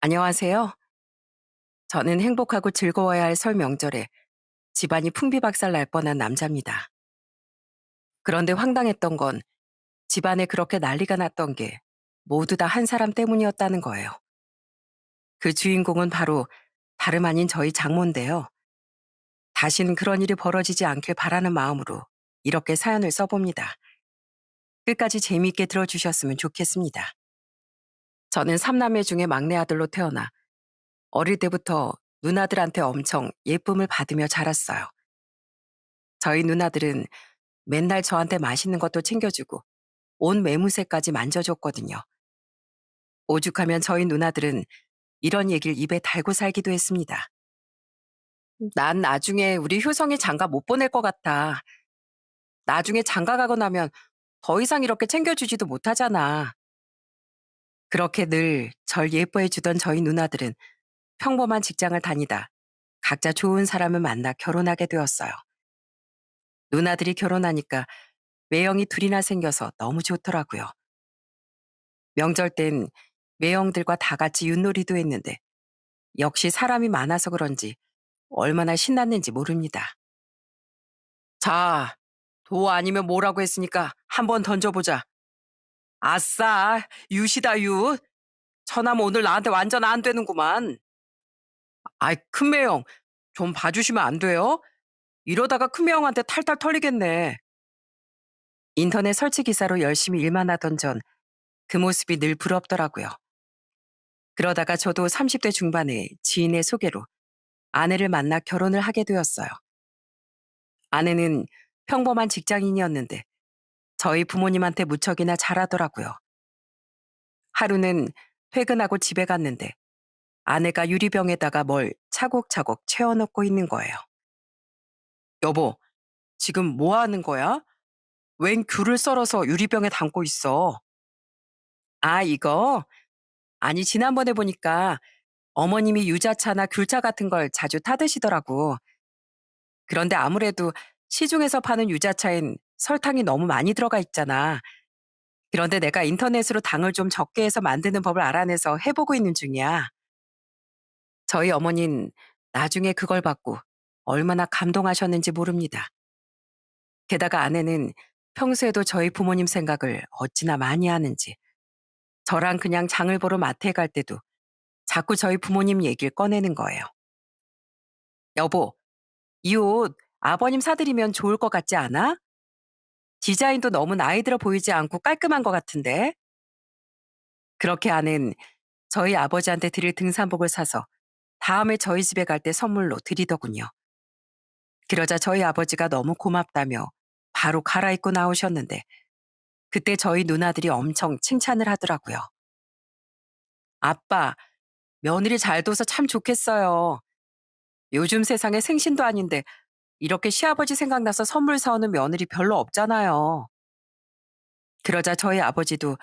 안녕하세요. 저는 행복하고 즐거워야 할 설 명절에 집안이 풍비박살 날 뻔한 남자입니다. 그런데 황당했던 건 집안에 그렇게 난리가 났던 게 모두 다 한 사람 때문이었다는 거예요. 그 주인공은 바로 다름 아닌 저희 장모인데요. 다시는 그런 일이 벌어지지 않길 바라는 마음으로 이렇게 사연을 써봅니다. 끝까지 재미있게 들어주셨으면 좋겠습니다. 저는 삼남매 중에 막내 아들로 태어나 어릴 때부터 누나들한테 엄청 예쁨을 받으며 자랐어요. 저희 누나들은 맨날 저한테 맛있는 것도 챙겨주고 온 매무새까지 만져줬거든요. 오죽하면 저희 누나들은 이런 얘기를 입에 달고 살기도 했습니다. 난 나중에 우리 효성이 장가 못 보낼 것 같아. 나중에 장가 가고 나면 더 이상 이렇게 챙겨주지도 못하잖아. 그렇게 늘 절 예뻐해 주던 저희 누나들은 평범한 직장을 다니다 각자 좋은 사람을 만나 결혼하게 되었어요. 누나들이 결혼하니까 매형이 둘이나 생겨서 너무 좋더라고요. 명절 땐 매형들과 다 같이 윷놀이도 했는데 역시 사람이 많아서 그런지 얼마나 신났는지 모릅니다. 자, 도 아니면 뭐라고 했으니까 한번 던져보자. 아싸, 윷이다, 윷. 처남 오늘 나한테 완전 안 되는구만. 아이, 큰매형, 좀 봐주시면 안 돼요? 이러다가 큰매형한테 탈탈 털리겠네. 인터넷 설치 기사로 열심히 일만 하던 전 그 모습이 늘 부럽더라고요. 그러다가 저도 30대 중반에 지인의 소개로 아내를 만나 결혼을 하게 되었어요. 아내는 평범한 직장인이었는데 저희 부모님한테 무척이나 잘하더라고요. 하루는 퇴근하고 집에 갔는데 아내가 유리병에다가 뭘 차곡차곡 채워넣고 있는 거예요. 여보, 지금 뭐 하는 거야? 웬 귤을 썰어서 유리병에 담고 있어? 아, 이거? 아니, 지난번에 보니까 어머님이 유자차나 귤차 같은 걸 자주 타드시더라고. 그런데 아무래도 시중에서 파는 유자차엔 설탕이 너무 많이 들어가 있잖아. 그런데 내가 인터넷으로 당을 좀 적게 해서 만드는 법을 알아내서 해보고 있는 중이야. 저희 어머닌 나중에 그걸 받고 얼마나 감동하셨는지 모릅니다. 게다가 아내는 평소에도 저희 부모님 생각을 어찌나 많이 하는지 저랑 그냥 장을 보러 마트에 갈 때도 자꾸 저희 부모님 얘기를 꺼내는 거예요. 여보, 이 옷 아버님 사드리면 좋을 것 같지 않아? 디자인도 너무 나이 들어 보이지 않고 깔끔한 것 같은데? 그렇게 아는 저희 아버지한테 드릴 등산복을 사서 다음에 저희 집에 갈 때 선물로 드리더군요. 그러자 저희 아버지가 너무 고맙다며 바로 갈아입고 나오셨는데 그때 저희 누나들이 엄청 칭찬을 하더라고요. 아빠, 며느리 잘 둬서 참 좋겠어요. 요즘 세상에 생신도 아닌데 이렇게 시아버지 생각나서 선물 사오는 며느리 별로 없잖아요. 그러자 저희 아버지도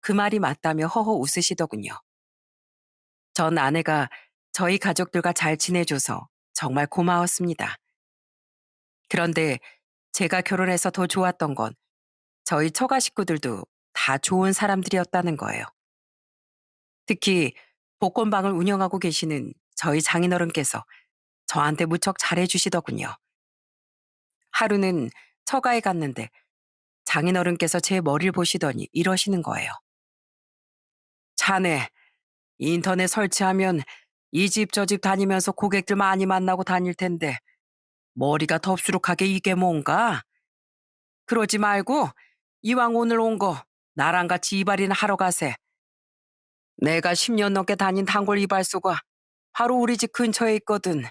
그 말이 맞다며 허허 웃으시더군요. 전 아내가 저희 가족들과 잘 지내줘서 정말 고마웠습니다. 그런데 제가 결혼해서 더 좋았던 건 저희 처가 식구들도 다 좋은 사람들이었다는 거예요. 특히 복권방을 운영하고 계시는 저희 장인어른께서 저한테 무척 잘해주시더군요. 하루는 처가에 갔는데 장인어른께서 제 머리를 보시더니 이러시는 거예요. 자네, 인터넷 설치하면 이 집 저 집 다니면서 고객들 많이 만나고 다닐 텐데 머리가 덥수룩하게 이게 뭔가? 그러지 말고 이왕 오늘 온 거 나랑 같이 이발이나 하러 가세. 내가 10년 넘게 다닌 단골 이발소가 바로 우리 집 근처에 있거든.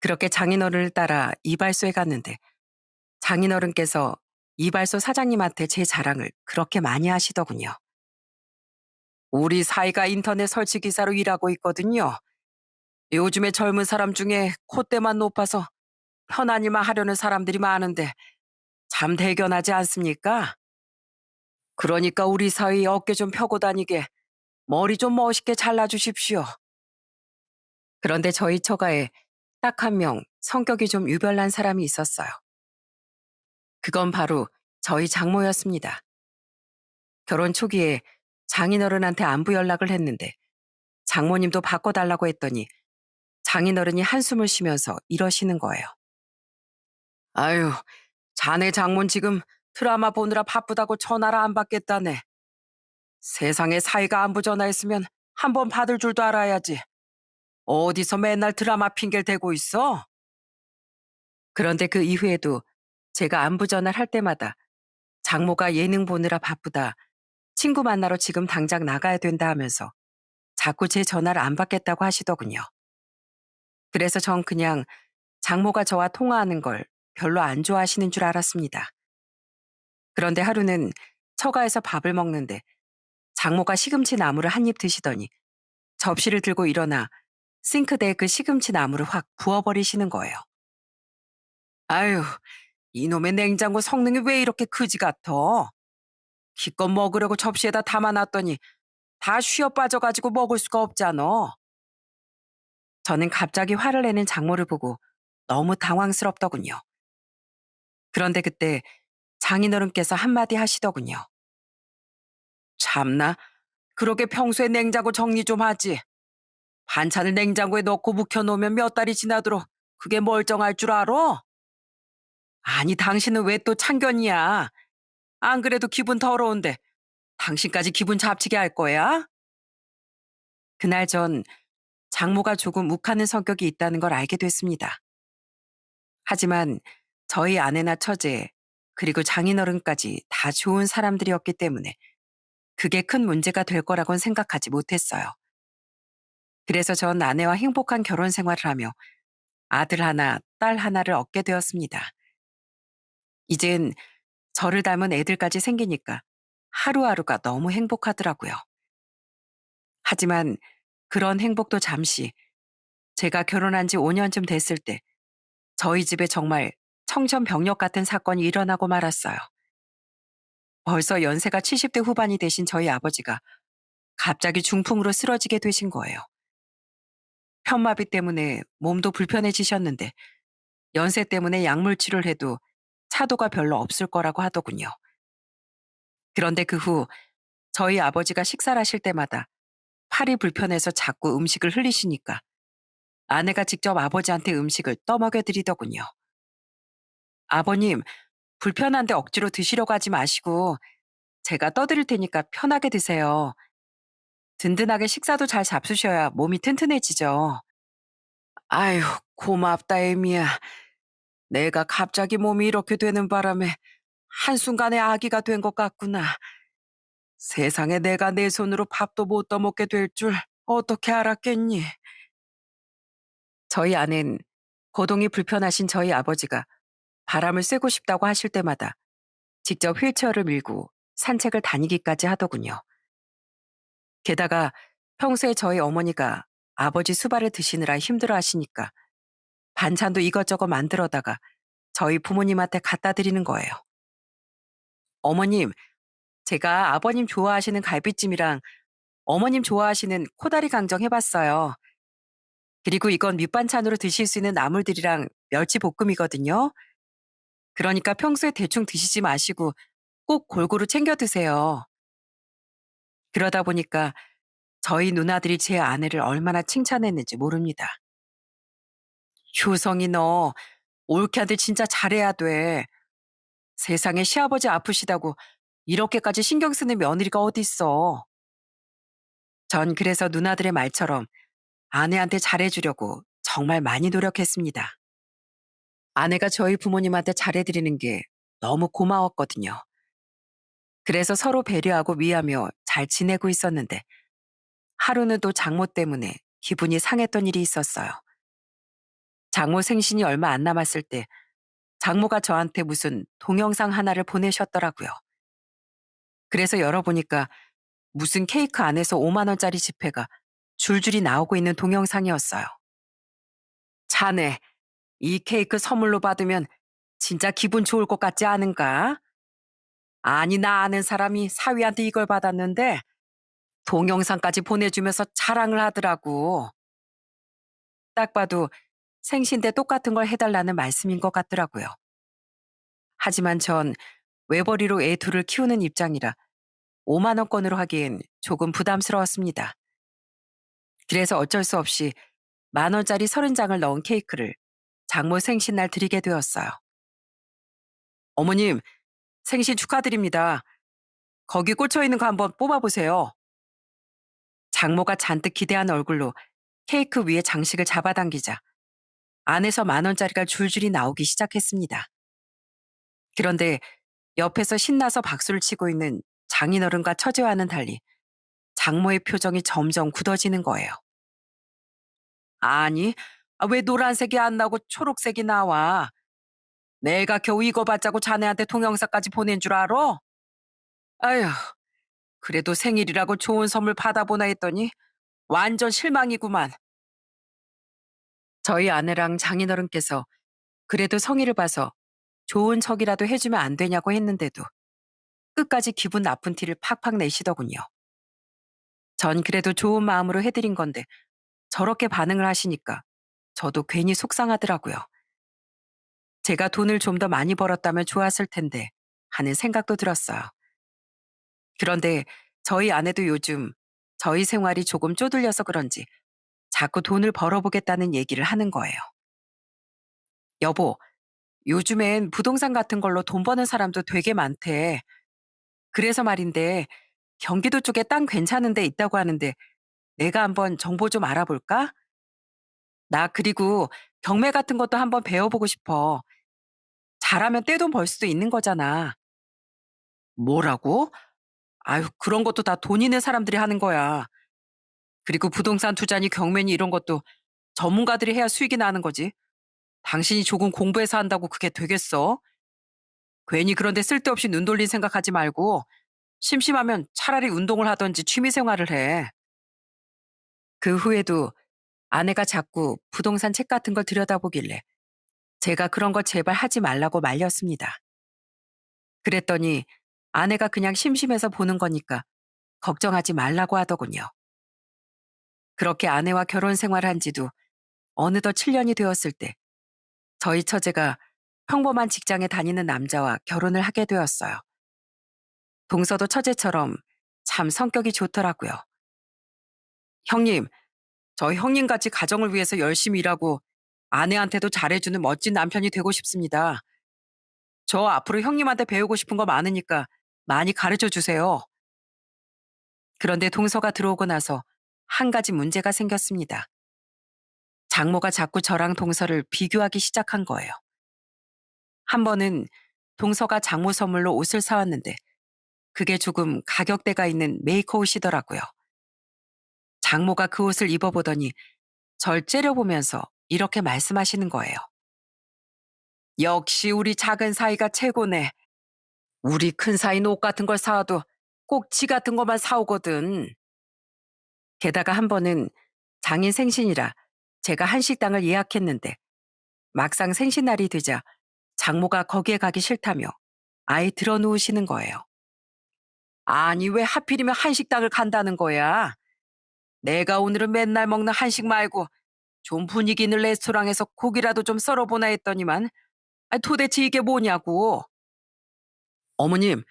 그렇게 장인어른을 따라 이발소에 갔는데 장인어른께서 이발소 사장님한테 제 자랑을 그렇게 많이 하시더군요. 우리 사이가 인터넷 설치 기사로 일하고 있거든요. 요즘에 젊은 사람 중에 콧대만 높아서 편한 일만 하려는 사람들이 많은데 참 대견하지 않습니까? 그러니까 우리 사위 어깨 좀 펴고 다니게 머리 좀 멋있게 잘라주십시오. 그런데 저희 처가에 딱 한 명 성격이 좀 유별난 사람이 있었어요. 그건 바로 저희 장모였습니다. 결혼 초기에 장인어른한테 안부 연락을 했는데 장모님도 바꿔달라고 했더니 장인어른이 한숨을 쉬면서 이러시는 거예요. 아유, 자네 장모는 지금 드라마 보느라 바쁘다고 전화를 안 받겠다네. 세상에 사위가 안부 전화했으면 한 번 받을 줄도 알아야지. 어디서 맨날 드라마 핑계를 대고 있어? 그런데 그 이후에도 제가 안부 전화를 할 때마다 장모가 예능 보느라 바쁘다. 친구 만나러 지금 당장 나가야 된다 하면서 자꾸 제 전화를 안 받겠다고 하시더군요. 그래서 전 그냥 장모가 저와 통화하는 걸 별로 안 좋아하시는 줄 알았습니다. 그런데 하루는 처가에서 밥을 먹는데 장모가 시금치 나물을 한 입 드시더니 접시를 들고 일어나 싱크대에 그 시금치 나물을 확 부어버리시는 거예요. 아유, 이놈의 냉장고 성능이 왜 이렇게 그지 같아? 기껏 먹으려고 접시에다 담아놨더니 다 쉬어 빠져가지고 먹을 수가 없잖아. 저는 갑자기 화를 내는 장모를 보고 너무 당황스럽더군요. 그런데 그때 장인어른께서 한마디 하시더군요. 참나, 그러게 평소에 냉장고 정리 좀 하지. 반찬을 냉장고에 넣고 묵혀놓으면 몇 달이 지나도록 그게 멀쩡할 줄 알아? 아니, 당신은 왜 또 참견이야? 안 그래도 기분 더러운데 당신까지 기분 잡치게 할 거야? 그날 전 장모가 조금 욱하는 성격이 있다는 걸 알게 됐습니다. 하지만 저희 아내나 처제, 그리고 장인어른까지 다 좋은 사람들이었기 때문에 그게 큰 문제가 될 거라고는 생각하지 못했어요. 그래서 전 아내와 행복한 결혼 생활을 하며 아들 하나, 딸 하나를 얻게 되었습니다. 이젠 저를 닮은 애들까지 생기니까 하루하루가 너무 행복하더라고요. 하지만 그런 행복도 잠시 제가 결혼한 지 5년쯤 됐을 때 저희 집에 정말 청천벽력 같은 사건이 일어나고 말았어요. 벌써 연세가 70대 후반이 되신 저희 아버지가 갑자기 중풍으로 쓰러지게 되신 거예요. 편마비 때문에 몸도 불편해지셨는데 연세 때문에 약물 치료를 해도 차도가 별로 없을 거라고 하더군요. 그런데 그 후 저희 아버지가 식사를 하실 때마다 팔이 불편해서 자꾸 음식을 흘리시니까 아내가 직접 아버지한테 음식을 떠먹여 드리더군요. 아버님, 불편한데 억지로 드시려고 하지 마시고 제가 떠드릴 테니까 편하게 드세요. 든든하게 식사도 잘 잡수셔야 몸이 튼튼해지죠. 아유, 고맙다, 에미야. 내가 갑자기 몸이 이렇게 되는 바람에 한순간에 아기가 된 것 같구나. 세상에 내가 내 손으로 밥도 못 떠먹게 될 줄 어떻게 알았겠니? 저희 아내는 거동이 불편하신 저희 아버지가 바람을 쐬고 싶다고 하실 때마다 직접 휠체어를 밀고 산책을 다니기까지 하더군요. 게다가 평소에 저희 어머니가 아버지 수발을 드시느라 힘들어 하시니까 반찬도 이것저것 만들어다가 저희 부모님한테 갖다 드리는 거예요. 어머님, 제가 아버님 좋아하시는 갈비찜이랑 어머님 좋아하시는 코다리 강정 해봤어요. 그리고 이건 밑반찬으로 드실 수 있는 나물들이랑 멸치 볶음이거든요. 그러니까 평소에 대충 드시지 마시고 꼭 골고루 챙겨 드세요. 그러다 보니까 저희 누나들이 제 아내를 얼마나 칭찬했는지 모릅니다. 효성이 너 올케 아들 진짜 잘해야 돼. 세상에 시아버지 아프시다고 이렇게까지 신경 쓰는 며느리가 어딨어. 전 그래서 누나들의 말처럼 아내한테 잘해주려고 정말 많이 노력했습니다. 아내가 저희 부모님한테 잘해드리는 게 너무 고마웠거든요. 그래서 서로 배려하고 위하며 잘 지내고 있었는데 하루는 또 장모 때문에 기분이 상했던 일이 있었어요. 장모 생신이 얼마 안 남았을 때 장모가 저한테 무슨 동영상 하나를 보내셨더라고요. 그래서 열어보니까 무슨 케이크 안에서 5만 원짜리 지폐가 줄줄이 나오고 있는 동영상이었어요. 자네, 이 케이크 선물로 받으면 진짜 기분 좋을 것 같지 않은가? 아니, 나 아는 사람이 사위한테 이걸 받았는데 동영상까지 보내주면서 자랑을 하더라고. 딱 봐도 생신 때 똑같은 걸 해달라는 말씀인 것 같더라고요. 하지만 전 외벌이로 애 둘을 키우는 입장이라 5만 원권으로 하기엔 조금 부담스러웠습니다. 그래서 어쩔 수 없이 10,000원짜리 30장을 넣은 케이크를 장모 생신날 드리게 되었어요. 어머님, 생신 축하드립니다. 거기 꽂혀 있는 거 한번 뽑아보세요. 장모가 잔뜩 기대한 얼굴로 케이크 위에 장식을 잡아당기자 안에서 10,000원짜리가 줄줄이 나오기 시작했습니다. 그런데 옆에서 신나서 박수를 치고 있는 장인어른과 처제와는 달리 장모의 표정이 점점 굳어지는 거예요. 아니, 왜 노란색이 안 나오고 초록색이 나와? 내가 겨우 이거 받자고 자네한테 동영상까지 보낸 줄 알아? 아휴, 그래도 생일이라고 좋은 선물 받아보나 했더니 완전 실망이구만. 저희 아내랑 장인어른께서 그래도 성의를 봐서 좋은 척이라도 해주면 안 되냐고 했는데도 끝까지 기분 나쁜 티를 팍팍 내시더군요. 전 그래도 좋은 마음으로 해드린 건데 저렇게 반응을 하시니까 저도 괜히 속상하더라고요. 제가 돈을 좀 더 많이 벌었다면 좋았을 텐데 하는 생각도 들었어요. 그런데 저희 아내도 요즘 저희 생활이 조금 쪼들려서 그런지 자꾸 돈을 벌어보겠다는 얘기를 하는 거예요. 여보, 요즘엔 부동산 같은 걸로 돈 버는 사람도 되게 많대. 그래서 말인데 경기도 쪽에 땅 괜찮은 데 있다고 하는데 내가 한번 정보 좀 알아볼까? 나 그리고 경매 같은 것도 한번 배워보고 싶어. 잘하면 떼돈 벌 수도 있는 거잖아. 뭐라고? 아유, 그런 것도 다 돈 있는 사람들이 하는 거야. 그리고 부동산 투자니 경매니 이런 것도 전문가들이 해야 수익이 나는 거지. 당신이 조금 공부해서 한다고 그게 되겠어? 괜히 그런데 쓸데없이 눈 돌린 생각하지 말고 심심하면 차라리 운동을 하든지 취미 생활을 해. 그 후에도 아내가 자꾸 부동산 책 같은 걸 들여다보길래 제가 그런 거 제발 하지 말라고 말렸습니다. 그랬더니 아내가 그냥 심심해서 보는 거니까 걱정하지 말라고 하더군요. 그렇게 아내와 결혼 생활한 지도 어느덧 7년이 되었을 때 저희 처제가 평범한 직장에 다니는 남자와 결혼을 하게 되었어요. 동서도 처제처럼 참 성격이 좋더라고요. 형님, 저 형님같이 가정을 위해서 열심히 일하고 아내한테도 잘해주는 멋진 남편이 되고 싶습니다. 저 앞으로 형님한테 배우고 싶은 거 많으니까 많이 가르쳐 주세요. 그런데 동서가 들어오고 나서 한 가지 문제가 생겼습니다. 장모가 자꾸 저랑 동서를 비교하기 시작한 거예요. 한 번은 동서가 장모 선물로 옷을 사왔는데 그게 조금 가격대가 있는 메이커 옷이더라고요. 장모가 그 옷을 입어보더니 절 째려보면서 이렇게 말씀하시는 거예요. 역시 우리 작은 사이가 최고네. 우리 큰 사이는 옷 같은 걸 사와도 꼭 지 같은 것만 사오거든. 게다가 한 번은 장인 생신이라 제가 한식당을 예약했는데 막상 생신날이 되자 장모가 거기에 가기 싫다며 아예 들어누우시는 거예요. 아니, 왜 하필이면 한식당을 간다는 거야? 내가 오늘은 맨날 먹는 한식 말고 좀 분위기 있는 레스토랑에서 고기라도 좀 썰어보나 했더니만 도대체 이게 뭐냐고. 어머님,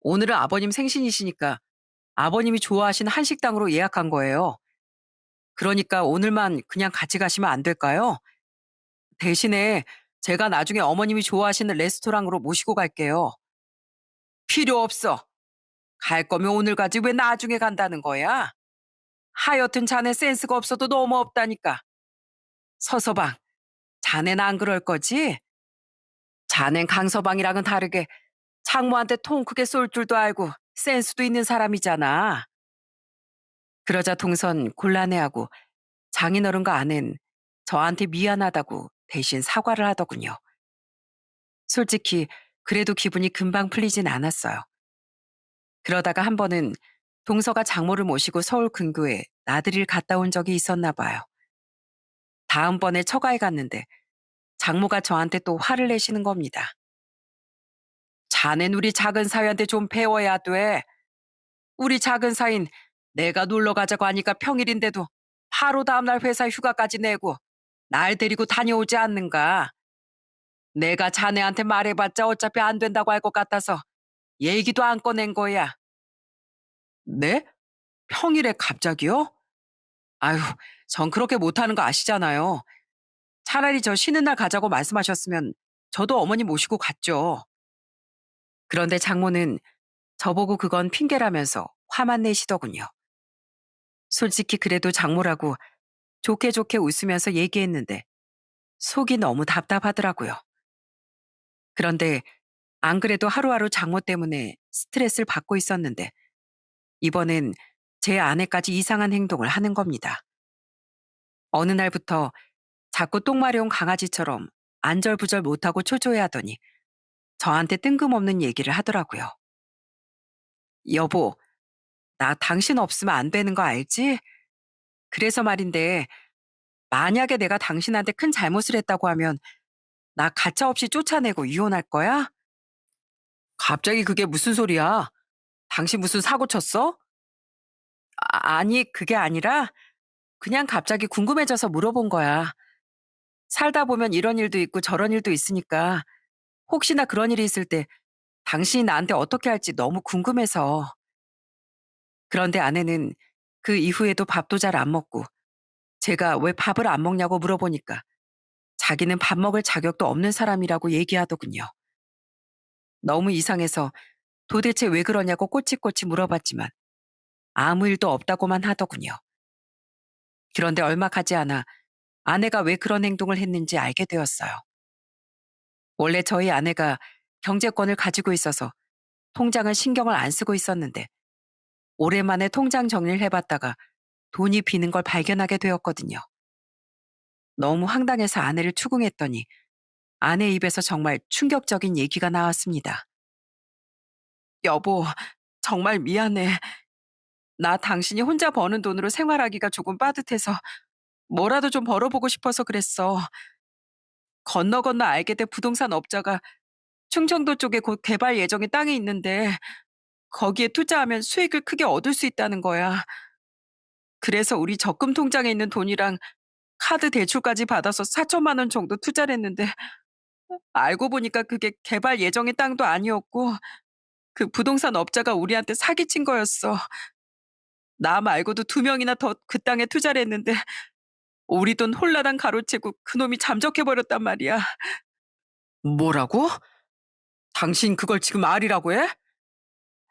오늘은 아버님 생신이시니까 아버님이 좋아하시는 한식당으로 예약한 거예요. 그러니까 오늘만 그냥 같이 가시면 안 될까요? 대신에 제가 나중에 어머님이 좋아하시는 레스토랑으로 모시고 갈게요. 필요 없어. 갈 거면 오늘 가지 왜 나중에 간다는 거야? 하여튼 자네 센스가 없어도 너무 없다니까. 서서방, 자넨 안 그럴 거지? 자넨 강서방이랑은 다르게 장모한테 통 크게 쏠 줄도 알고 센스도 있는 사람이잖아. 그러자 동선 곤란해하고 장인어른과 아는 저한테 미안하다고 대신 사과를 하더군요. 솔직히 그래도 기분이 금방 풀리진 않았어요. 그러다가 한 번은 동서가 장모를 모시고 서울 근교에 나들이를 갔다 온 적이 있었나 봐요. 다음번에 처가에 갔는데 장모가 저한테 또 화를 내시는 겁니다. 자넨 우리 작은 사위한테 좀 배워야 돼. 우리 작은 사위는 내가 놀러 가자고 하니까 평일인데도 바로 다음날 회사 휴가까지 내고 날 데리고 다녀오지 않는가. 내가 자네한테 말해봤자 어차피 안 된다고 할 것 같아서 얘기도 안 꺼낸 거야. 네? 평일에 갑자기요? 아유, 전 그렇게 못하는 거 아시잖아요. 차라리 저 쉬는 날 가자고 말씀하셨으면 저도 어머니 모시고 갔죠. 그런데 장모는 저보고 그건 핑계라면서 화만 내시더군요. 솔직히 그래도 장모라고 좋게 좋게 웃으면서 얘기했는데 속이 너무 답답하더라고요. 그런데 안 그래도 하루하루 장모 때문에 스트레스를 받고 있었는데 이번엔 제 아내까지 이상한 행동을 하는 겁니다. 어느 날부터 자꾸 똥마려운 강아지처럼 안절부절 못하고 초조해하더니 저한테 뜬금없는 얘기를 하더라고요. 여보, 나 당신 없으면 안 되는 거 알지? 그래서 말인데 만약에 내가 당신한테 큰 잘못을 했다고 하면 나 가차없이 쫓아내고 이혼할 거야? 갑자기 그게 무슨 소리야? 당신 무슨 사고 쳤어? 아니, 그게 아니라 그냥 갑자기 궁금해져서 물어본 거야. 살다 보면 이런 일도 있고 저런 일도 있으니까 혹시나 그런 일이 있을 때 당신이 나한테 어떻게 할지 너무 궁금해서. 그런데 아내는 그 이후에도 밥도 잘 안 먹고 제가 왜 밥을 안 먹냐고 물어보니까 자기는 밥 먹을 자격도 없는 사람이라고 얘기하더군요. 너무 이상해서 도대체 왜 그러냐고 꼬치꼬치 물어봤지만 아무 일도 없다고만 하더군요. 그런데 얼마 가지 않아 아내가 왜 그런 행동을 했는지 알게 되었어요. 원래 저희 아내가 경제권을 가지고 있어서 통장은 신경을 안 쓰고 있었는데 오랜만에 통장 정리를 해봤다가 돈이 비는 걸 발견하게 되었거든요. 너무 황당해서 아내를 추궁했더니 아내 입에서 정말 충격적인 얘기가 나왔습니다. 여보, 정말 미안해. 나 당신이 혼자 버는 돈으로 생활하기가 조금 빠듯해서 뭐라도 좀 벌어보고 싶어서 그랬어. 건너 건너 알게 된 부동산 업자가 충청도 쪽에 곧 개발 예정의 땅이 있는데 거기에 투자하면 수익을 크게 얻을 수 있다는 거야. 그래서 우리 적금 통장에 있는 돈이랑 카드 대출까지 받아서 4천만 원 정도 투자를 했는데 알고 보니까 그게 개발 예정의 땅도 아니었고 그 부동산 업자가 우리한테 사기친 거였어. 나 말고도 두 명이나 더 그 땅에 투자를 했는데 우리 돈 홀라당 가로채고 그놈이 잠적해버렸단 말이야. 뭐라고? 당신 그걸 지금 알이라고 해?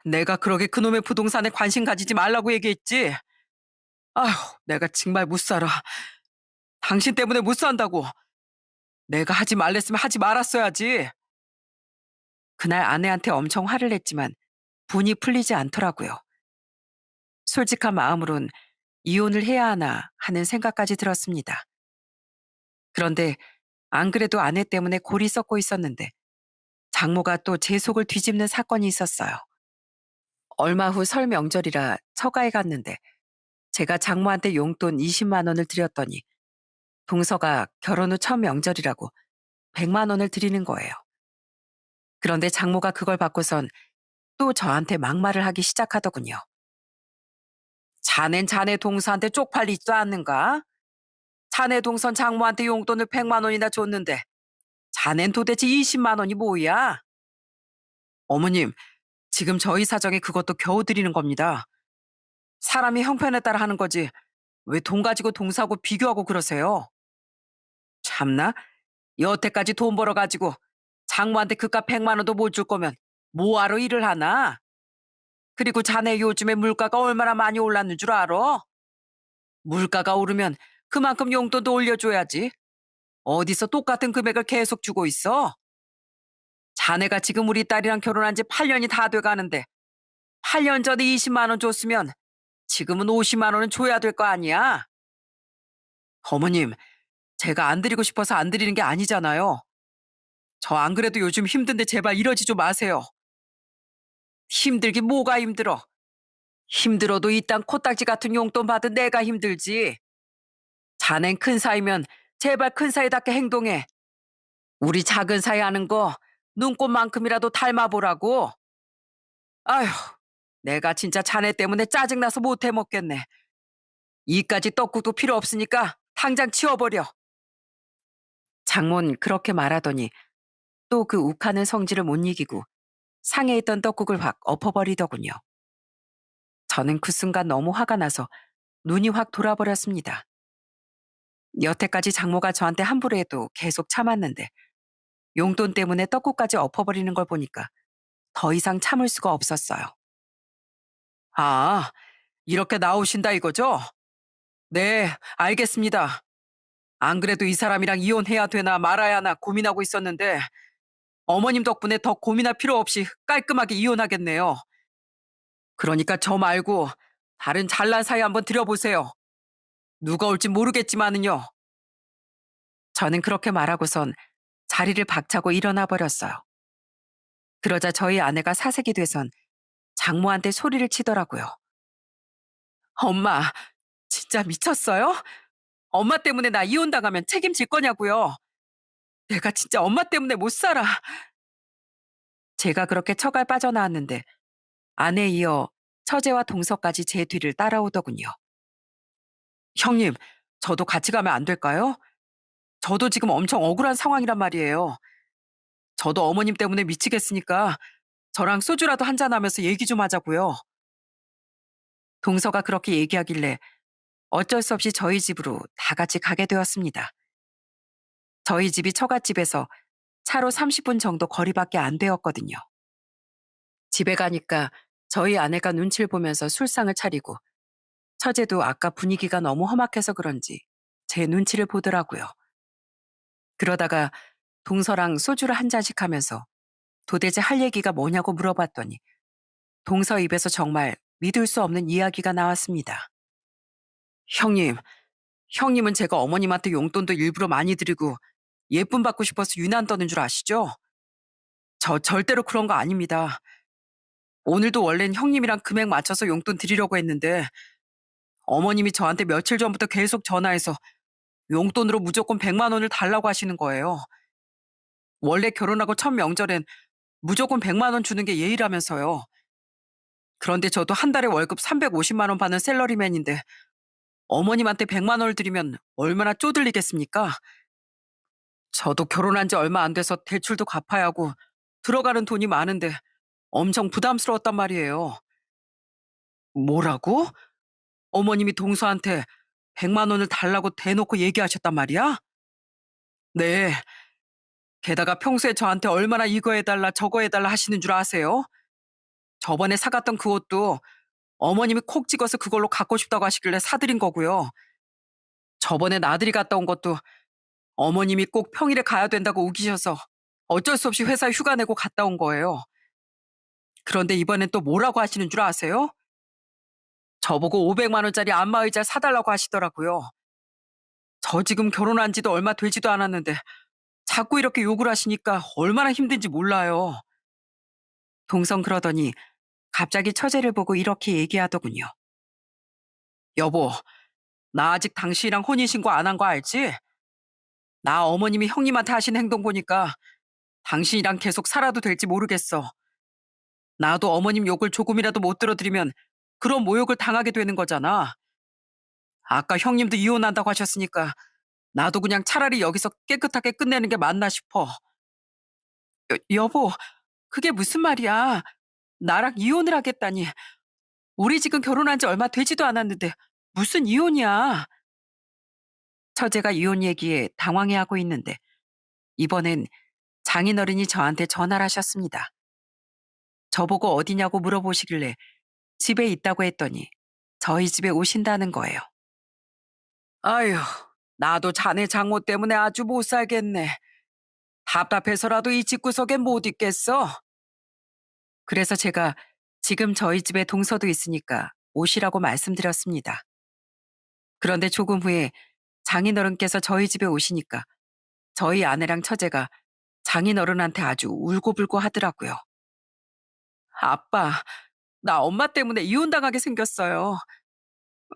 내가 그러게 그놈의 부동산에 관심 가지지 말라고 얘기했지. 아휴, 내가 정말 못 살아. 당신 때문에 못 산다고. 내가 하지 말랬으면 하지 말았어야지. 그날 아내한테 엄청 화를 냈지만 분이 풀리지 않더라고요. 솔직한 마음으론 이혼을 해야 하나 하는 생각까지 들었습니다. 그런데 안 그래도 아내 때문에 골이 썩고 있었는데 장모가 또 제 속을 뒤집는 사건이 있었어요. 얼마 후 설 명절이라 처가에 갔는데 제가 장모한테 용돈 20만 원을 드렸더니 동서가 결혼 후 첫 명절이라고 100만 원을 드리는 거예요. 그런데 장모가 그걸 받고선 또 저한테 막말을 하기 시작하더군요. 자넨 자네 동서한테 쪽팔리지도 않는가? 자네 동선 장모한테 용돈을 100만 원이나 줬는데 자넨 도대체 20만 원이 뭐야? 어머님, 지금 저희 사정에 그것도 겨우 드리는 겁니다. 사람이 형편에 따라 하는 거지. 왜 돈 가지고 동사하고 비교하고 그러세요? 참나? 여태까지 돈 벌어가지고 장모한테 그깟 100만 원도 못 줄 거면 뭐하러 일을 하나? 그리고 자네 요즘에 물가가 얼마나 많이 올랐는 줄 알아? 물가가 오르면 그만큼 용돈도 올려줘야지. 어디서 똑같은 금액을 계속 주고 있어? 자네가 지금 우리 딸이랑 결혼한 지 8년이 다 돼가는데 8년 전에 20만 원 줬으면 지금은 50만 원은 줘야 될 거 아니야? 어머님, 제가 안 드리고 싶어서 안 드리는 게 아니잖아요. 저 안 그래도 요즘 힘든데 제발 이러지 좀 마세요. 힘들긴 뭐가 힘들어. 힘들어도 이 땅 코딱지 같은 용돈 받은 내가 힘들지. 자넨 큰 사이면 제발 큰 사이답게 행동해. 우리 작은 사이 하는 거 눈꽃만큼이라도 닮아보라고. 아휴, 내가 진짜 자네 때문에 짜증나서 못 해먹겠네. 이까지 떡국도 필요 없으니까 당장 치워버려. 장모는 그렇게 말하더니 또 그 욱하는 성질을 못 이기고 상에 있던 떡국을 확 엎어버리더군요. 저는 그 순간 너무 화가 나서 눈이 확 돌아버렸습니다. 여태까지 장모가 저한테 함부로 해도 계속 참았는데 용돈 때문에 떡국까지 엎어버리는 걸 보니까 더 이상 참을 수가 없었어요. 아, 이렇게 나오신다 이거죠? 네, 알겠습니다. 안 그래도 이 사람이랑 이혼해야 되나 말아야 하나 고민하고 있었는데 어머님 덕분에 더 고민할 필요 없이 깔끔하게 이혼하겠네요. 그러니까 저 말고 다른 잘난 사이 한번 들여보세요. 누가 올지 모르겠지만은요. 저는 그렇게 말하고선 자리를 박차고 일어나 버렸어요. 그러자 저희 아내가 사색이 돼선 장모한테 소리를 치더라고요. 엄마, 진짜 미쳤어요? 엄마 때문에 나 이혼당하면 책임질 거냐고요. 내가 진짜 엄마 때문에 못 살아. 제가 그렇게 처갈 빠져나왔는데 아내에 이어 처제와 동서까지 제 뒤를 따라오더군요. 형님, 저도 같이 가면 안 될까요? 저도 지금 엄청 억울한 상황이란 말이에요. 저도 어머님 때문에 미치겠으니까 저랑 소주라도 한잔하면서 얘기 좀 하자고요. 동서가 그렇게 얘기하길래 어쩔 수 없이 저희 집으로 다 같이 가게 되었습니다. 저희 집이 처갓집에서 차로 30분 정도 거리밖에 안 되었거든요. 집에 가니까 저희 아내가 눈치를 보면서 술상을 차리고 처제도 아까 분위기가 너무 험악해서 그런지 제 눈치를 보더라고요. 그러다가 동서랑 소주를 한 잔씩 하면서 도대체 할 얘기가 뭐냐고 물어봤더니 동서 입에서 정말 믿을 수 없는 이야기가 나왔습니다. 형님, 형님은 제가 어머님한테 용돈도 일부러 많이 드리고 예쁨 받고 싶어서 유난 떠는 줄 아시죠? 저 절대로 그런 거 아닙니다. 오늘도 원래는 형님이랑 금액 맞춰서 용돈 드리려고 했는데 어머님이 저한테 며칠 전부터 계속 전화해서 용돈으로 무조건 100만 원을 달라고 하시는 거예요. 원래 결혼하고 첫 명절엔 무조건 100만 원 주는 게 예의라면서요. 그런데 저도 한 달에 월급 350만 원 받는 샐러리맨인데 어머님한테 100만 원을 드리면 얼마나 쪼들리겠습니까? 저도 결혼한 지 얼마 안 돼서 대출도 갚아야 하고 들어가는 돈이 많은데 엄청 부담스러웠단 말이에요. 뭐라고? 어머님이 동서한테 100만 원을 달라고 대놓고 얘기하셨단 말이야? 네. 게다가 평소에 저한테 얼마나 이거 해달라 저거 해달라 하시는 줄 아세요? 저번에 사갔던 그 옷도 어머님이 콕 찍어서 그걸로 갖고 싶다고 하시길래 사드린 거고요. 저번에 나들이 갔다 온 것도 어머님이 꼭 평일에 가야 된다고 우기셔서 어쩔 수 없이 회사 휴가 내고 갔다 온 거예요. 그런데 이번엔 또 뭐라고 하시는 줄 아세요? 저보고 500만 원짜리 안마의자 사달라고 하시더라고요. 저 지금 결혼한 지도 얼마 되지도 않았는데 자꾸 이렇게 욕을 하시니까 얼마나 힘든지 몰라요. 동성 그러더니 갑자기 처제를 보고 이렇게 얘기하더군요. 여보, 나 아직 당신이랑 혼인신고 안 한 거 알지? 나 어머님이 형님한테 하신 행동 보니까 당신이랑 계속 살아도 될지 모르겠어. 나도 어머님 욕을 조금이라도 못 들어드리면 그런 모욕을 당하게 되는 거잖아. 아까 형님도 이혼한다고 하셨으니까 나도 그냥 차라리 여기서 깨끗하게 끝내는 게 맞나 싶어. 여보, 그게 무슨 말이야? 나랑 이혼을 하겠다니. 우리 지금 결혼한 지 얼마 되지도 않았는데 무슨 이혼이야? 처제가 이혼 얘기에 당황해하고 있는데 이번엔 장인어른이 저한테 전화를 하셨습니다. 저보고 어디냐고 물어보시길래 집에 있다고 했더니 저희 집에 오신다는 거예요. 아휴, 나도 자네 장모 때문에 아주 못 살겠네. 답답해서라도 이 집구석에 못 있겠어. 그래서 제가 지금 저희 집에 동서도 있으니까 오시라고 말씀드렸습니다. 그런데 조금 후에 장인어른께서 저희 집에 오시니까 저희 아내랑 처제가 장인어른한테 아주 울고불고 하더라고요. 아빠, 나 엄마 때문에 이혼당하게 생겼어요.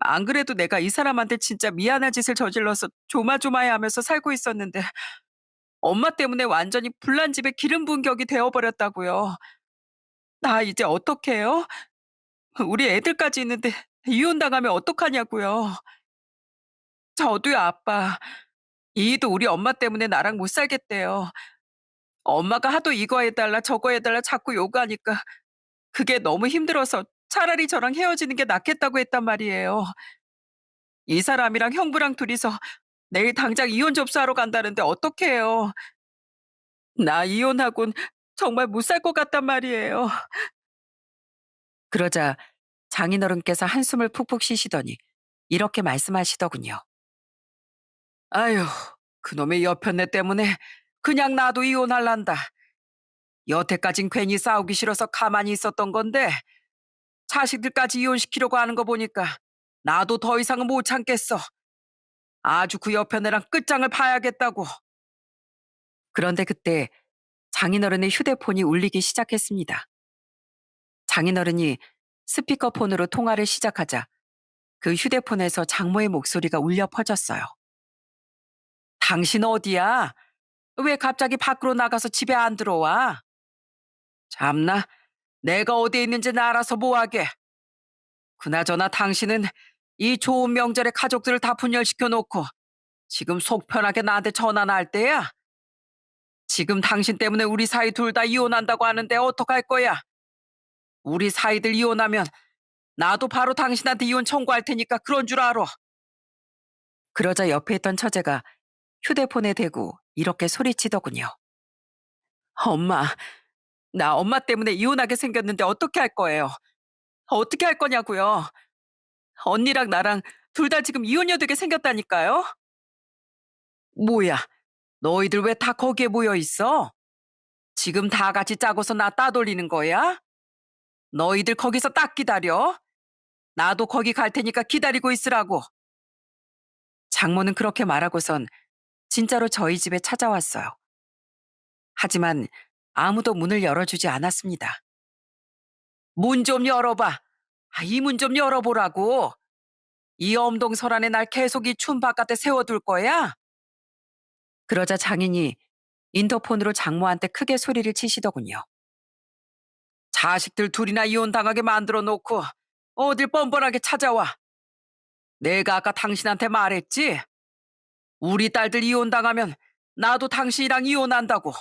안 그래도 내가 이 사람한테 진짜 미안한 짓을 저질러서 조마조마해 하면서 살고 있었는데 엄마 때문에 완전히 불난 집에 기름 부은 격이 되어버렸다고요. 나 이제 어떡해요? 우리 애들까지 있는데 이혼당하면 어떡하냐고요. 저도요, 아빠. 이도 우리 엄마 때문에 나랑 못 살겠대요. 엄마가 하도 이거 해달라 저거 해달라 자꾸 요구하니까 그게 너무 힘들어서 차라리 저랑 헤어지는 게 낫겠다고 했단 말이에요. 이 사람이랑 형부랑 둘이서 내일 당장 이혼 접수하러 간다는데 어떡해요. 나 이혼하곤 정말 못 살 것 같단 말이에요. 그러자 장인어른께서 한숨을 푹푹 쉬시더니 이렇게 말씀하시더군요. 아휴, 그놈의 여편네 때문에 그냥 나도 이혼할란다. 여태까진 괜히 싸우기 싫어서 가만히 있었던 건데 자식들까지 이혼시키려고 하는 거 보니까 나도 더 이상은 못 참겠어. 아주 그 여편네랑 끝장을 봐야겠다고. 그런데 그때 장인어른의 휴대폰이 울리기 시작했습니다. 장인어른이 스피커폰으로 통화를 시작하자 그 휴대폰에서 장모의 목소리가 울려 퍼졌어요. 당신 어디야? 왜 갑자기 밖으로 나가서 집에 안 들어와? 참나, 내가 어디에 있는지는 알아서 뭐하게. 그나저나 당신은 이 좋은 명절에 가족들을 다 분열시켜 놓고 지금 속 편하게 나한테 전화나 할 때야? 지금 당신 때문에 우리 사이 둘 다 이혼한다고 하는데 어떡할 거야? 우리 사이들 이혼하면 나도 바로 당신한테 이혼 청구할 테니까 그런 줄 알아. 그러자 옆에 있던 처제가 휴대폰에 대고 이렇게 소리치더군요. 엄마, 나 엄마 때문에 이혼하게 생겼는데 어떻게 할 거예요? 어떻게 할 거냐고요? 언니랑 나랑 둘 다 지금 이혼녀 되게 생겼다니까요? 뭐야, 너희들 왜 다 거기에 모여 있어? 지금 다 같이 짜고서 나 따돌리는 거야? 너희들 거기서 딱 기다려. 나도 거기 갈 테니까 기다리고 있으라고. 장모는 그렇게 말하고선 진짜로 저희 집에 찾아왔어요. 하지만 아무도 문을 열어주지 않았습니다. 문 좀 열어봐. 이 문 좀 열어보라고. 이 엄동설 안에 날 계속 이 추운 바깥에 세워둘 거야? 그러자 장인이 인터폰으로 장모한테 크게 소리를 치시더군요. 자식들 둘이나 이혼당하게 만들어 놓고 어딜 뻔뻔하게 찾아와. 내가 아까 당신한테 말했지? 우리 딸들 이혼당하면 나도 당신이랑 이혼한다고.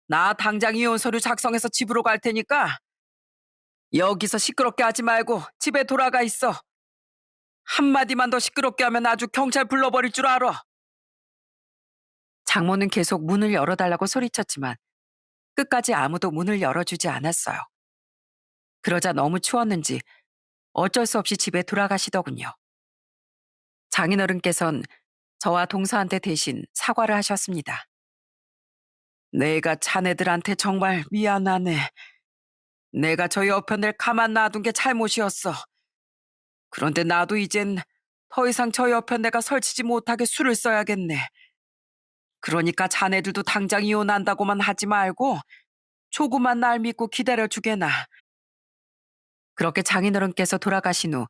나 당장 이혼 서류 작성해서 집으로 갈 테니까 여기서 시끄럽게 하지 말고 집에 돌아가 있어. 한마디만 더 시끄럽게 하면 아주 경찰 불러버릴 줄 알아. 장모는 계속 문을 열어달라고 소리쳤지만 끝까지 아무도 문을 열어주지 않았어요. 그러자 너무 추웠는지 어쩔 수 없이 집에 돌아가시더군요. 장인어른께선 저와 동서한테 대신 사과를 하셨습니다. 내가 자네들한테 정말 미안하네. 내가 저 여편을 가만 놔둔 게 잘못이었어. 그런데 나도 이젠 더 이상 저 여편 내가 설치지 못하게 수를 써야겠네. 그러니까 자네들도 당장 이혼한다고만 하지 말고 조금만 날 믿고 기다려주게나. 그렇게 장인어른께서 돌아가신 후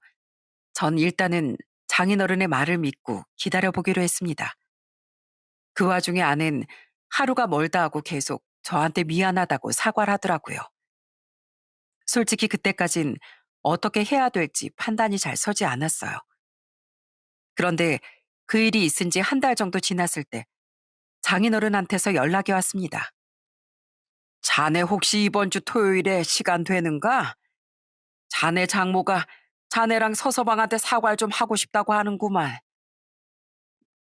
전 일단은 장인어른의 말을 믿고 기다려보기로 했습니다. 그 와중에 아는 하루가 멀다 하고 계속 저한테 미안하다고 사과를 하더라고요. 솔직히 그때까진 어떻게 해야 될지 판단이 잘 서지 않았어요. 그런데 그 일이 있은 지 한 달 정도 지났을 때 장인어른한테서 연락이 왔습니다. 자네 혹시 이번 주 토요일에 시간 되는가? 자네 장모가 자네랑 서서방한테 사과를 좀 하고 싶다고 하는구만.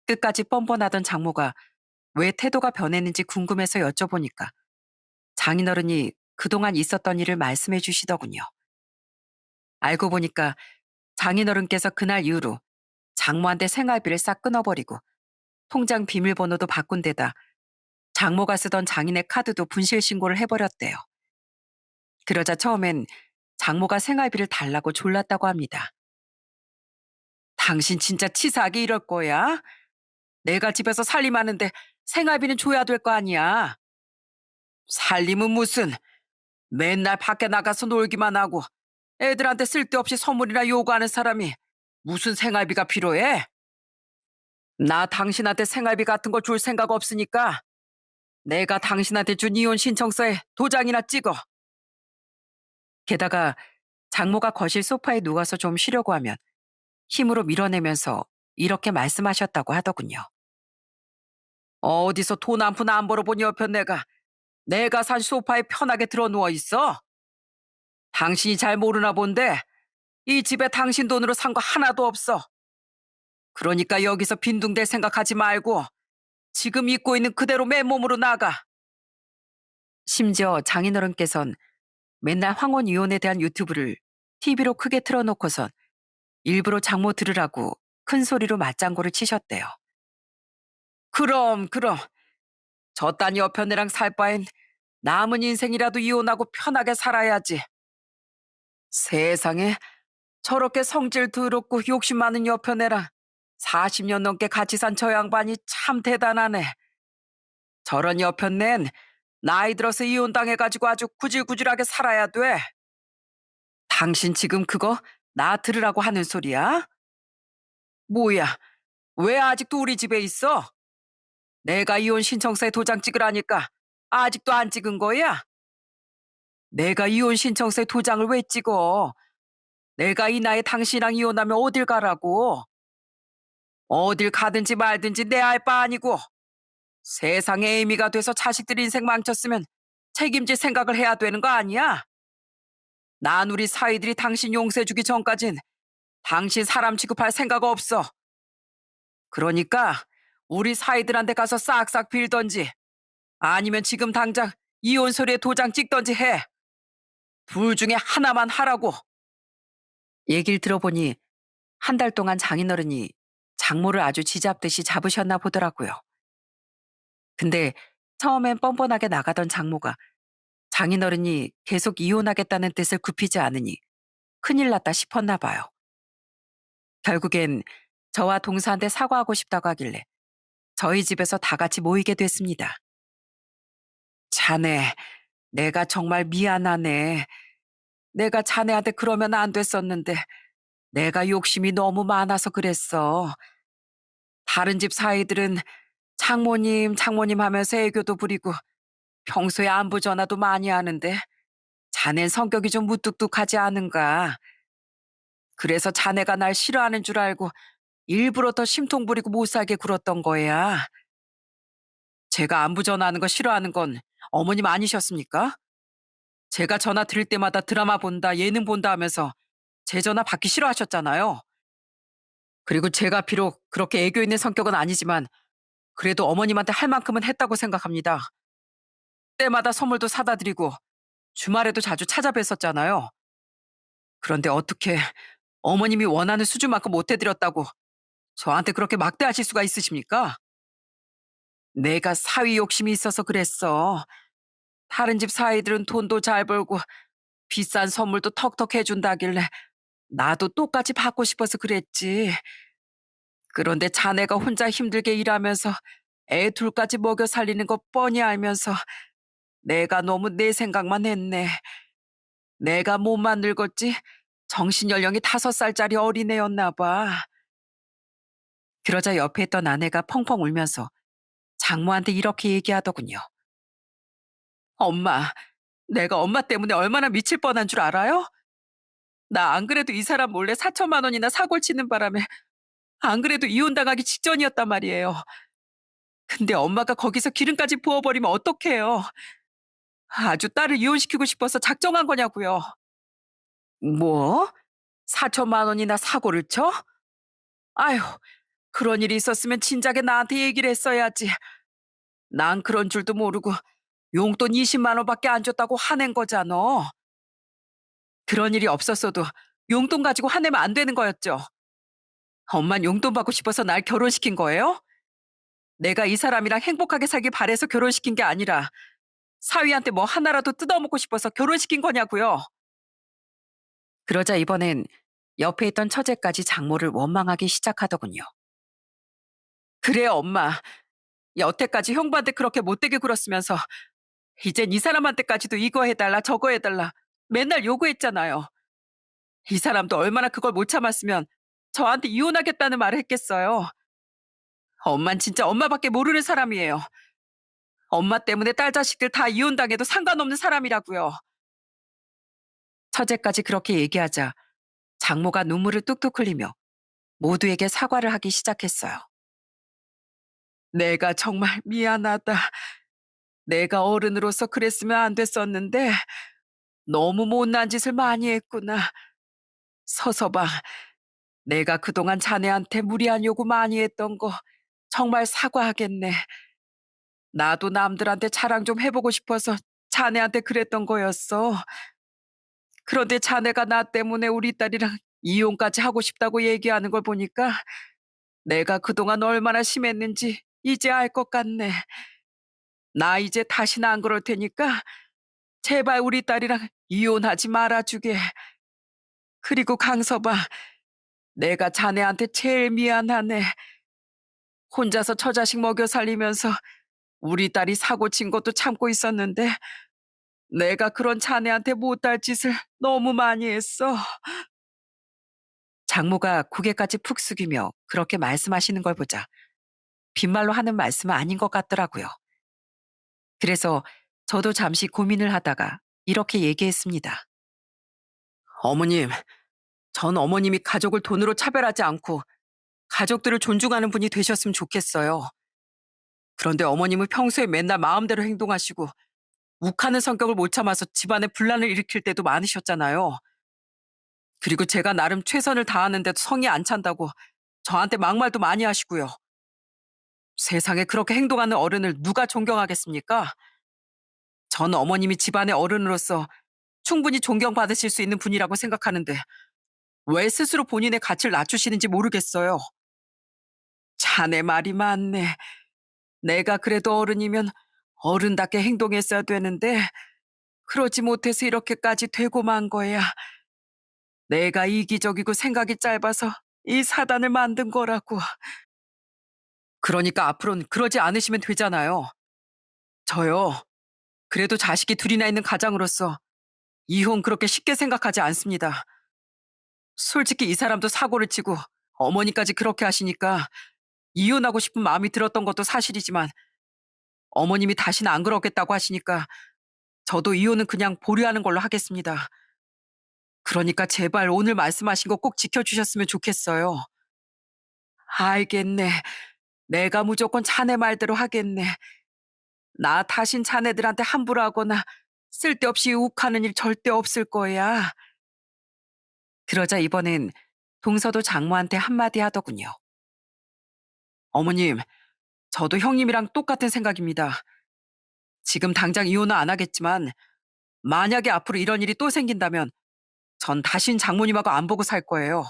끝까지 뻔뻔하던 장모가 왜 태도가 변했는지 궁금해서 여쭤보니까 장인어른이 그동안 있었던 일을 말씀해 주시더군요. 알고 보니까 장인어른께서 그날 이후로 장모한테 생활비를 싹 끊어버리고 통장 비밀번호도 바꾼 데다 장모가 쓰던 장인의 카드도 분실 신고를 해버렸대요. 그러자 처음엔 장모가 생활비를 달라고 졸랐다고 합니다. 당신 진짜 치사하게 이럴 거야? 내가 집에서 살림하는데 생활비는 줘야 될 거 아니야. 살림은 무슨 맨날 밖에 나가서 놀기만 하고 애들한테 쓸데없이 선물이나 요구하는 사람이 무슨 생활비가 필요해? 나 당신한테 생활비 같은 거 줄 생각 없으니까 내가 당신한테 준 이혼 신청서에 도장이나 찍어. 게다가 장모가 거실 소파에 누워서 좀 쉬려고 하면 힘으로 밀어내면서 이렇게 말씀하셨다고 하더군요. 어디서 돈 한 푼 안 벌어본 여편 내가 산 소파에 편하게 들어 누워 있어? 당신이 잘 모르나 본데 이 집에 당신 돈으로 산 거 하나도 없어. 그러니까 여기서 빈둥댈 생각하지 말고 지금 입고 있는 그대로 맨몸으로 나가. 심지어 장인어른께선 맨날 황혼 이혼에 대한 유튜브를 TV로 크게 틀어놓고선 일부러 장모 들으라고 큰 소리로 맞장구를 치셨대요. 그럼 저딴 여편네랑 살 바엔 남은 인생이라도 이혼하고 편하게 살아야지. 세상에 저렇게 성질 더럽고 욕심 많은 여편네랑 40년 넘게 같이 산 저 양반이 참 대단하네. 저런 여편넨 나이 들어서 이혼당해가지고 아주 구질구질하게 살아야 돼. 당신 지금 그거 나 들으라고 하는 소리야? 뭐야, 왜 아직도 우리 집에 있어? 내가 이혼 신청서에 도장 찍으라니까 아직도 안 찍은 거야? 내가 이혼 신청서에 도장을 왜 찍어? 내가 이 나이에 당신이랑 이혼하면 어딜 가라고? 어딜 가든지 말든지 내 알 바 아니고 세상에 애미가 돼서 자식들 인생 망쳤으면 책임질 생각을 해야 되는 거 아니야? 난 우리 사위들이 당신 용서해주기 전까진 당신 사람 취급할 생각 없어. 그러니까 우리 사위들한테 가서 싹싹 빌던지 아니면 지금 당장 이혼 서류에 도장 찍던지 해. 둘 중에 하나만 하라고. 얘기를 들어보니 한 달 동안 장인어른이 장모를 아주 쥐잡듯이 잡으셨나 보더라고요. 근데 처음엔 뻔뻔하게 나가던 장모가 장인어른이 계속 이혼하겠다는 뜻을 굽히지 않으니 큰일 났다 싶었나 봐요. 결국엔 저와 동서한테 사과하고 싶다고 하길래 저희 집에서 다 같이 모이게 됐습니다. 자네, 내가 정말 미안하네. 내가 자네한테 그러면 안 됐었는데 내가 욕심이 너무 많아서 그랬어. 다른 집 사이들은 장모님 하면서 애교도 부리고 평소에 안부 전화도 많이 하는데 자넨 성격이 좀 무뚝뚝하지 않은가. 그래서 자네가 날 싫어하는 줄 알고 일부러 더 심통 부리고 못 살게 굴었던 거야. 제가 안부 전화하는 거 싫어하는 건 어머님 아니셨습니까? 제가 전화 드릴 때마다 드라마 본다, 예능 본다 하면서 제 전화 받기 싫어하셨잖아요. 그리고 제가 비록 그렇게 애교 있는 성격은 아니지만 그래도 어머님한테 할 만큼은 했다고 생각합니다. 때마다 선물도 사다 드리고 주말에도 자주 찾아뵀었잖아요. 그런데 어떻게 어머님이 원하는 수준만큼 못 해드렸다고 저한테 그렇게 막대하실 수가 있으십니까? 내가 사위 욕심이 있어서 그랬어. 다른 집 사위들은 돈도 잘 벌고 비싼 선물도 턱턱 해준다길래 나도 똑같이 받고 싶어서 그랬지. 그런데 자네가 혼자 힘들게 일하면서 애 둘까지 먹여 살리는 거 뻔히 알면서 내가 너무 내 생각만 했네. 내가 몸만 늙었지 정신 연령이 5살짜리 어린애였나 봐. 그러자 옆에 있던 아내가 펑펑 울면서 장모한테 이렇게 얘기하더군요. 엄마, 내가 엄마 때문에 얼마나 미칠 뻔한 줄 알아요? 나 안 그래도 이 사람 몰래 4천만 원이나 사고를 치는 바람에 안 그래도 이혼당하기 직전이었단 말이에요. 근데 엄마가 거기서 기름까지 부어버리면 어떡해요? 아주 딸을 이혼시키고 싶어서 작정한 거냐고요. 뭐? 4천만 원이나 사고를 쳐? 아휴, 그런 일이 있었으면 진작에 나한테 얘기를 했어야지. 난 그런 줄도 모르고 용돈 20만 원밖에 안 줬다고 화낸 거잖아. 그런 일이 없었어도 용돈 가지고 화내면 안 되는 거였죠. 엄만 용돈 받고 싶어서 날 결혼시킨 거예요? 내가 이 사람이랑 행복하게 살길 바래서 결혼시킨 게 아니라 사위한테 뭐 하나라도 뜯어먹고 싶어서 결혼시킨 거냐고요. 그러자 이번엔 옆에 있던 처제까지 장모를 원망하기 시작하더군요. 그래 엄마, 여태까지 형부한테 그렇게 못되게 굴었으면서 이젠 이 사람한테까지도 이거 해달라 저거 해달라 맨날 요구했잖아요. 이 사람도 얼마나 그걸 못 참았으면 저한테 이혼하겠다는 말을 했겠어요. 엄만 진짜 엄마밖에 모르는 사람이에요. 엄마 때문에 딸 자식들 다 이혼당해도 상관없는 사람이라고요. 처제까지 그렇게 얘기하자 장모가 눈물을 뚝뚝 흘리며 모두에게 사과를 하기 시작했어요. 내가 정말 미안하다. 내가 어른으로서 그랬으면 안 됐었는데 너무 못난 짓을 많이 했구나. 서서 봐. 내가 그동안 자네한테 무리한 요구 많이 했던 거 정말 사과하겠네. 나도 남들한테 자랑 좀 해보고 싶어서 자네한테 그랬던 거였어. 그런데 자네가 나 때문에 우리 딸이랑 이혼까지 하고 싶다고 얘기하는 걸 보니까 내가 그동안 얼마나 심했는지 이제 알 것 같네. 나 이제 다시는 안 그럴 테니까 제발 우리 딸이랑 이혼하지 말아주게. 그리고 강서봐, 내가 자네한테 제일 미안하네. 혼자서 처자식 먹여 살리면서 우리 딸이 사고 친 것도 참고 있었는데 내가 그런 자네한테 못할 짓을 너무 많이 했어. 장모가 고개까지 푹 숙이며 그렇게 말씀하시는 걸 보자 빈말로 하는 말씀은 아닌 것 같더라고요. 그래서 저도 잠시 고민을 하다가 이렇게 얘기했습니다. 어머님, 전 어머님이 가족을 돈으로 차별하지 않고 가족들을 존중하는 분이 되셨으면 좋겠어요. 그런데 어머님은 평소에 맨날 마음대로 행동하시고 욱하는 성격을 못 참아서 집안에 분란을 일으킬 때도 많으셨잖아요. 그리고 제가 나름 최선을 다하는데도 성이 안 찬다고 저한테 막말도 많이 하시고요. 세상에 그렇게 행동하는 어른을 누가 존경하겠습니까? 전 어머님이 집안의 어른으로서 충분히 존경받으실 수 있는 분이라고 생각하는데 왜 스스로 본인의 가치를 낮추시는지 모르겠어요. 자네 말이 맞네. 내가 그래도 어른이면 어른답게 행동했어야 되는데 그러지 못해서 이렇게까지 되고 만 거야. 내가 이기적이고 생각이 짧아서 이 사단을 만든 거라고. 그러니까 앞으로는 그러지 않으시면 되잖아요. 저요. 그래도 자식이 둘이나 있는 가장으로서 이혼 그렇게 쉽게 생각하지 않습니다. 솔직히 이 사람도 사고를 치고 어머니까지 그렇게 하시니까 이혼하고 싶은 마음이 들었던 것도 사실이지만 어머님이 다시는 안 그러겠다고 하시니까 저도 이혼은 그냥 보류하는 걸로 하겠습니다. 그러니까 제발 오늘 말씀하신 거 꼭 지켜주셨으면 좋겠어요. 알겠네. 내가 무조건 자네 말대로 하겠네. 나 다신 자네들한테 함부로 하거나 쓸데없이 욱하는 일 절대 없을 거야. 그러자 이번엔 동서도 장모한테 한마디 하더군요. 어머님, 저도 형님이랑 똑같은 생각입니다. 지금 당장 이혼은 안 하겠지만 만약에 앞으로 이런 일이 또 생긴다면 전 다신 장모님하고 안 보고 살 거예요.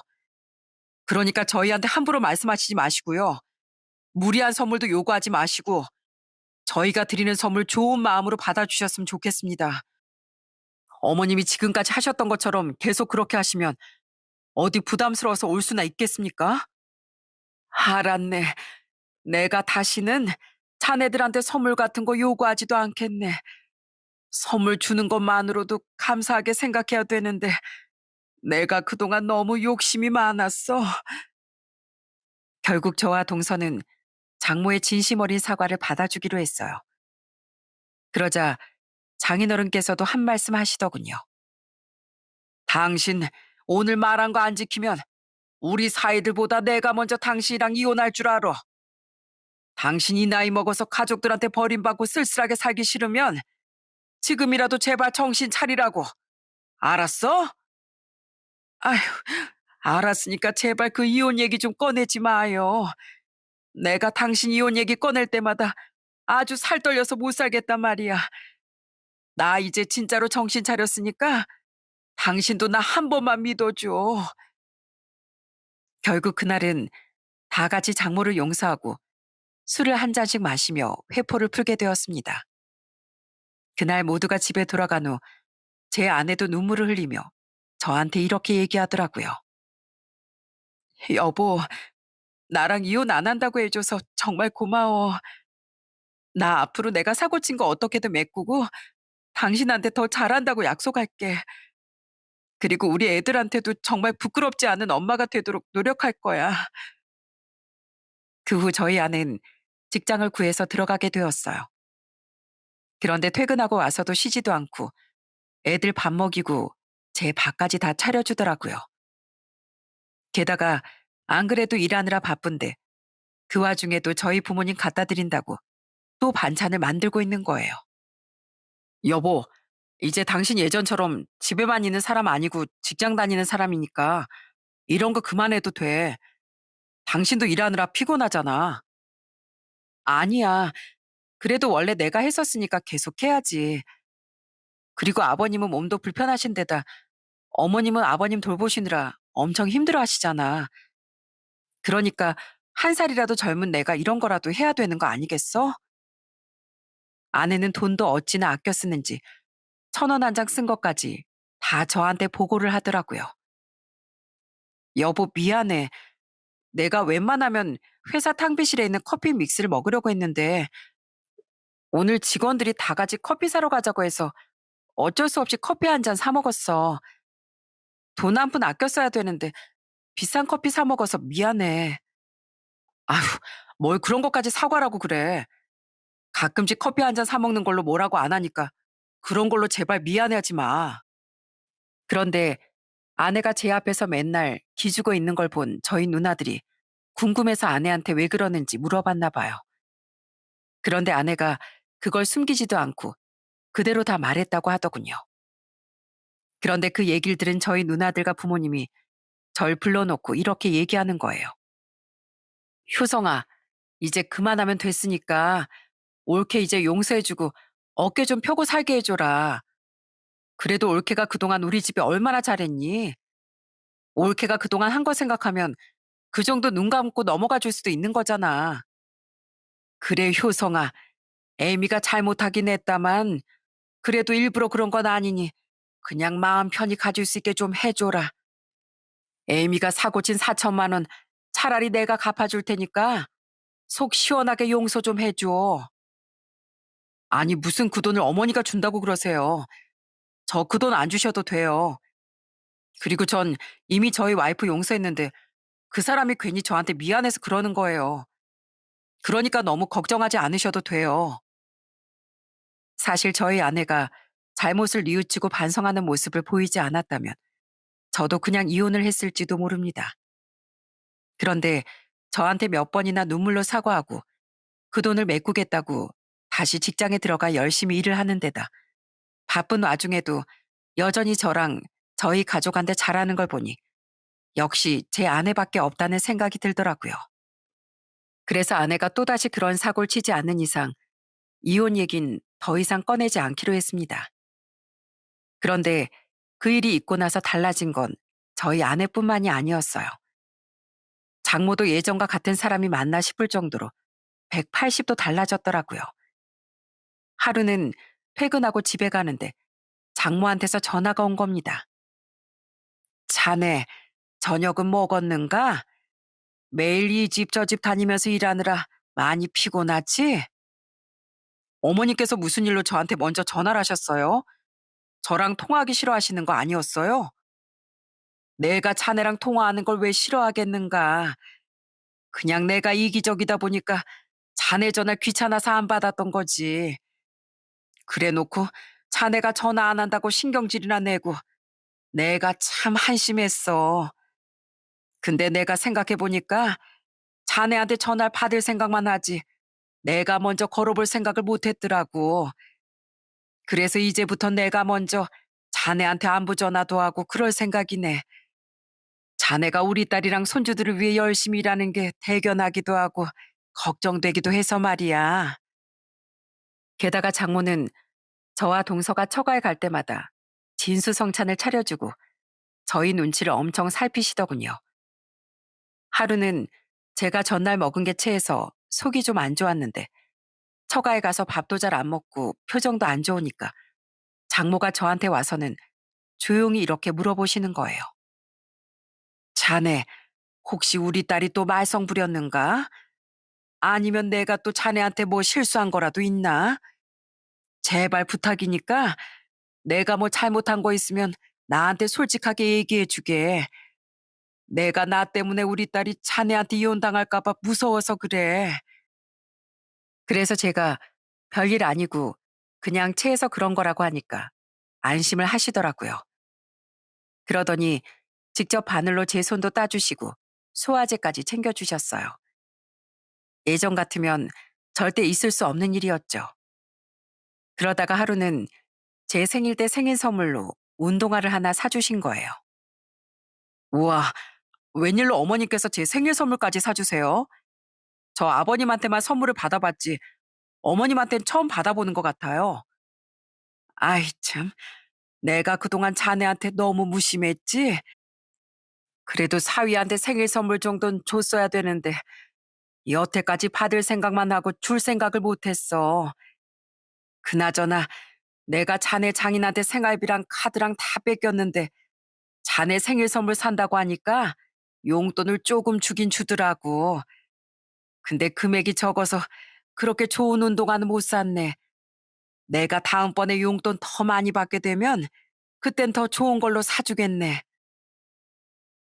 그러니까 저희한테 함부로 말씀하시지 마시고요. 무리한 선물도 요구하지 마시고 저희가 드리는 선물 좋은 마음으로 받아주셨으면 좋겠습니다. 어머님이 지금까지 하셨던 것처럼 계속 그렇게 하시면 어디 부담스러워서 올 수나 있겠습니까? 알았네. 내가 다시는 자네들한테 선물 같은 거 요구하지도 않겠네. 선물 주는 것만으로도 감사하게 생각해야 되는데 내가 그동안 너무 욕심이 많았어. 결국 저와 동서는 장모의 진심 어린 사과를 받아주기로 했어요. 그러자 장인어른께서도 한 말씀 하시더군요. 당신 오늘 말한 거 안 지키면 우리 사이들보다 내가 먼저 당신이랑 이혼할 줄 알아. 당신이 나이 먹어서 가족들한테 버림받고 쓸쓸하게 살기 싫으면 지금이라도 제발 정신 차리라고. 알았어? 아휴, 알았으니까 제발 그 이혼 얘기 좀 꺼내지 마요. 내가 당신 이혼 얘기 꺼낼 때마다 아주 살 떨려서 못 살겠단 말이야. 나 이제 진짜로 정신 차렸으니까 당신도 나 한 번만 믿어줘. 결국 그날은 다 같이 장모를 용서하고 술을 한 잔씩 마시며 회포를 풀게 되었습니다. 그날 모두가 집에 돌아간 후 제 아내도 눈물을 흘리며 저한테 이렇게 얘기하더라고요. 여보, 나랑 이혼 안 한다고 해줘서 정말 고마워. 나 앞으로 내가 사고 친 거 어떻게든 메꾸고 당신한테 더 잘한다고 약속할게. 그리고 우리 애들한테도 정말 부끄럽지 않은 엄마가 되도록 노력할 거야. 그 후 저희 아내는 직장을 구해서 들어가게 되었어요. 그런데 퇴근하고 와서도 쉬지도 않고 애들 밥 먹이고 제 밥까지 다 차려주더라고요. 게다가 안 그래도 일하느라 바쁜데 그 와중에도 저희 부모님 갖다 드린다고 또 반찬을 만들고 있는 거예요. 여보, 이제 당신 예전처럼 집에만 있는 사람 아니고 직장 다니는 사람이니까 이런 거 그만해도 돼. 당신도 일하느라 피곤하잖아. 아니야. 그래도 원래 내가 했었으니까 계속 해야지. 그리고 아버님은 몸도 불편하신 데다 어머님은 아버님 돌보시느라 엄청 힘들어 하시잖아. 그러니까 한 살이라도 젊은 내가 이런 거라도 해야 되는 거 아니겠어? 아내는 돈도 어찌나 아껴 쓰는지 1,000원 한 장 쓴 것까지 다 저한테 보고를 하더라고요. 여보, 미안해. 내가 웬만하면 회사 탕비실에 있는 커피 믹스를 먹으려고 했는데 오늘 직원들이 다 같이 커피 사러 가자고 해서 어쩔 수 없이 커피 한 잔 사 먹었어. 돈 한 푼 아껴 써야 되는데 비싼 커피 사 먹어서 미안해. 아휴, 뭘 그런 것까지 사과라고 그래. 가끔씩 커피 한 잔 사 먹는 걸로 뭐라고 안 하니까 그런 걸로 제발 미안해하지 마. 그런데 아내가 제 앞에서 맨날 기죽어 있는 걸 본 저희 누나들이 궁금해서 아내한테 왜 그러는지 물어봤나 봐요. 그런데 아내가 그걸 숨기지도 않고 그대로 다 말했다고 하더군요. 그런데 그 얘기를 들은 저희 누나들과 부모님이 절 불러놓고 이렇게 얘기하는 거예요. 효성아, 이제 그만하면 됐으니까 올케 이제 용서해주고 어깨 좀 펴고 살게 해줘라. 그래도 올케가 그동안 우리 집에 얼마나 잘했니? 올케가 그동안 한 거 생각하면 그 정도 눈 감고 넘어가 줄 수도 있는 거잖아. 그래, 효성아. 애미가 잘못하긴 했다만 그래도 일부러 그런 건 아니니 그냥 마음 편히 가질 수 있게 좀 해줘라. 애미가 사고 친 4천만 원 차라리 내가 갚아줄 테니까 속 시원하게 용서 좀 해줘. 아니, 무슨 그 돈을 어머니가 준다고 그러세요. 저 그 돈 안 주셔도 돼요. 그리고 전 이미 저희 와이프 용서했는데 그 사람이 괜히 저한테 미안해서 그러는 거예요. 그러니까 너무 걱정하지 않으셔도 돼요. 사실 저희 아내가 잘못을 뉘우치고 반성하는 모습을 보이지 않았다면 저도 그냥 이혼을 했을지도 모릅니다. 그런데 저한테 몇 번이나 눈물로 사과하고 그 돈을 메꾸겠다고 다시 직장에 들어가 열심히 일을 하는 데다 바쁜 와중에도 여전히 저랑 저희 가족한테 잘하는 걸 보니 역시 제 아내밖에 없다는 생각이 들더라고요. 그래서 아내가 또다시 그런 사고를 치지 않는 이상 이혼 얘긴 더 이상 꺼내지 않기로 했습니다. 그런데 그 일이 있고 나서 달라진 건 저희 아내뿐만이 아니었어요. 장모도 예전과 같은 사람이 맞나 싶을 정도로 180도 달라졌더라고요. 하루는 퇴근하고 집에 가는데 장모한테서 전화가 온 겁니다. 자네, 저녁은 먹었는가? 매일 이 집 저 집 다니면서 일하느라 많이 피곤하지? 어머니께서 무슨 일로 저한테 먼저 전화를 하셨어요? 저랑 통화하기 싫어하시는 거 아니었어요? 내가 자네랑 통화하는 걸 왜 싫어하겠는가? 그냥 내가 이기적이다 보니까 자네 전화 귀찮아서 안 받았던 거지. 그래 놓고 자네가 전화 안 한다고 신경질이나 내고 내가 참 한심했어. 근데 내가 생각해 보니까 자네한테 전화를 받을 생각만 하지 내가 먼저 걸어볼 생각을 못 했더라고. 그래서 이제부터 내가 먼저 자네한테 안부 전화도 하고 그럴 생각이네. 자네가 우리 딸이랑 손주들을 위해 열심히 일하는 게 대견하기도 하고 걱정되기도 해서 말이야. 게다가 장모는 저와 동서가 처가에 갈 때마다 진수성찬을 차려주고 저희 눈치를 엄청 살피시더군요. 하루는 제가 전날 먹은 게 체해서 속이 좀 안 좋았는데 처가에 가서 밥도 잘 안 먹고 표정도 안 좋으니까 장모가 저한테 와서는 조용히 이렇게 물어보시는 거예요. 자네, 혹시 우리 딸이 또 말썽 부렸는가? 아니면 내가 또 자네한테 뭐 실수한 거라도 있나? 제발 부탁이니까 내가 뭐 잘못한 거 있으면 나한테 솔직하게 얘기해 주게. 내가 나 때문에 우리 딸이 자네한테 이혼당할까 봐 무서워서 그래. 그래서 제가 별일 아니고 그냥 체해서 그런 거라고 하니까 안심을 하시더라고요. 그러더니 직접 바늘로 제 손도 따주시고 소화제까지 챙겨주셨어요. 예전 같으면 절대 있을 수 없는 일이었죠. 그러다가 하루는 제 생일 때 생일 선물로 운동화를 하나 사주신 거예요. 우와, 웬일로 어머니께서 제 생일 선물까지 사주세요? 저 아버님한테만 선물을 받아봤지 어머님한텐 처음 받아보는 것 같아요. 아이 참, 내가 그동안 자네한테 너무 무심했지? 그래도 사위한테 생일 선물 정도는 줬어야 되는데 여태까지 받을 생각만 하고 줄 생각을 못했어. 그나저나 내가 자네 장인한테 생활비랑 카드랑 다 뺏겼는데 자네 생일 선물 산다고 하니까 용돈을 조금 주긴 주더라고. 근데 금액이 적어서 그렇게 좋은 운동화는 못 샀네. 내가 다음번에 용돈 더 많이 받게 되면 그땐 더 좋은 걸로 사주겠네.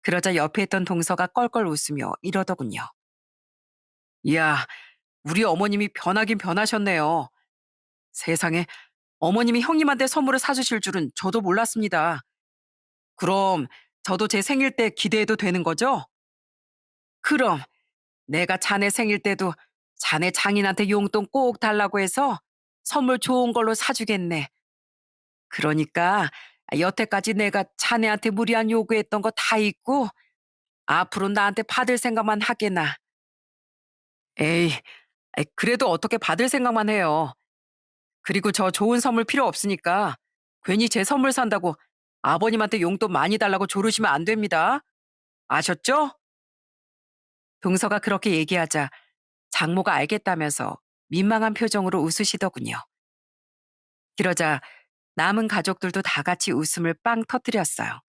그러자 옆에 있던 동서가 껄껄 웃으며 이러더군요. 이야, 우리 어머님이 변하긴 변하셨네요. 세상에, 어머님이 형님한테 선물을 사주실 줄은 저도 몰랐습니다. 그럼 저도 제 생일 때 기대해도 되는 거죠? 그럼 내가 자네 생일 때도 자네 장인한테 용돈 꼭 달라고 해서 선물 좋은 걸로 사주겠네. 그러니까 여태까지 내가 자네한테 무리한 요구했던 거 다 잊고 앞으로 나한테 받을 생각만 하게나. 에이, 그래도 어떻게 받을 생각만 해요. 그리고 저 좋은 선물 필요 없으니까 괜히 제 선물 산다고 아버님한테 용돈 많이 달라고 조르시면 안 됩니다. 아셨죠? 동서가 그렇게 얘기하자 장모가 알겠다면서 민망한 표정으로 웃으시더군요. 그러자 남은 가족들도 다 같이 웃음을 빵 터뜨렸어요.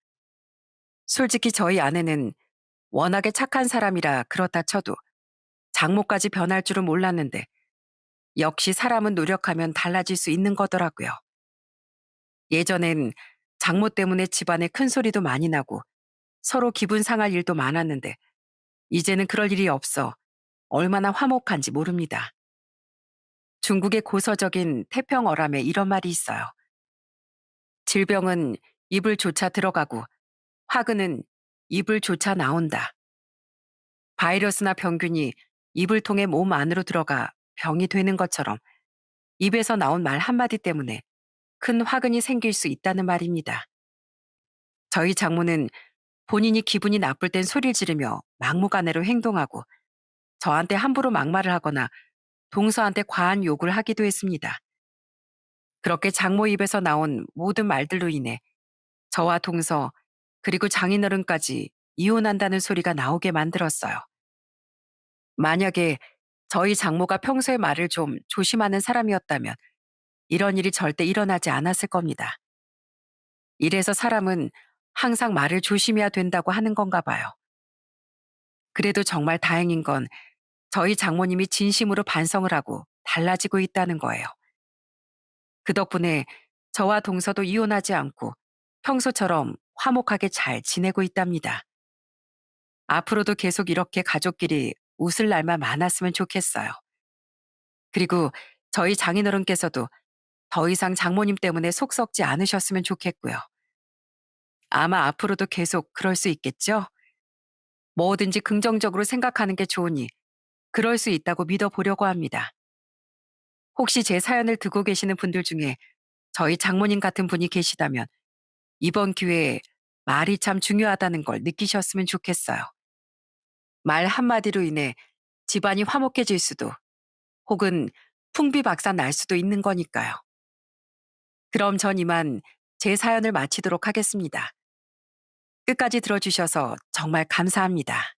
솔직히 저희 아내는 워낙에 착한 사람이라 그렇다 쳐도 장모까지 변할 줄은 몰랐는데 역시 사람은 노력하면 달라질 수 있는 거더라고요. 예전엔 장모 때문에 집안에 큰 소리도 많이 나고 서로 기분 상할 일도 많았는데 이제는 그럴 일이 없어 얼마나 화목한지 모릅니다. 중국의 고서적인 태평어람에 이런 말이 있어요. 질병은 입을 조차 들어가고 화근은 입을 조차 나온다. 바이러스나 병균이 입을 통해 몸 안으로 들어가 병이 되는 것처럼 입에서 나온 말 한마디 때문에 큰 화근이 생길 수 있다는 말입니다. 저희 장모는 본인이 기분이 나쁠 땐 소리를 지르며 막무가내로 행동하고 저한테 함부로 막말을 하거나 동서한테 과한 욕을 하기도 했습니다. 그렇게 장모 입에서 나온 모든 말들로 인해 저와 동서 그리고 장인어른까지 이혼한다는 소리가 나오게 만들었어요. 만약에 저희 장모가 평소에 말을 좀 조심하는 사람이었다면 이런 일이 절대 일어나지 않았을 겁니다. 이래서 사람은 항상 말을 조심해야 된다고 하는 건가 봐요. 그래도 정말 다행인 건 저희 장모님이 진심으로 반성을 하고 달라지고 있다는 거예요. 그 덕분에 저와 동서도 이혼하지 않고 평소처럼 화목하게 잘 지내고 있답니다. 앞으로도 계속 이렇게 가족끼리 웃을 날만 많았으면 좋겠어요. 그리고 저희 장인어른께서도 더 이상 장모님 때문에 속 썩지 않으셨으면 좋겠고요. 아마 앞으로도 계속 그럴 수 있겠죠? 뭐든지 긍정적으로 생각하는 게 좋으니 그럴 수 있다고 믿어보려고 합니다. 혹시 제 사연을 듣고 계시는 분들 중에 저희 장모님 같은 분이 계시다면 이번 기회에 말이 참 중요하다는 걸 느끼셨으면 좋겠어요. 말 한마디로 인해 집안이 화목해질 수도 혹은 풍비박산 날 수도 있는 거니까요. 그럼 전 이만 제 사연을 마치도록 하겠습니다. 끝까지 들어주셔서 정말 감사합니다.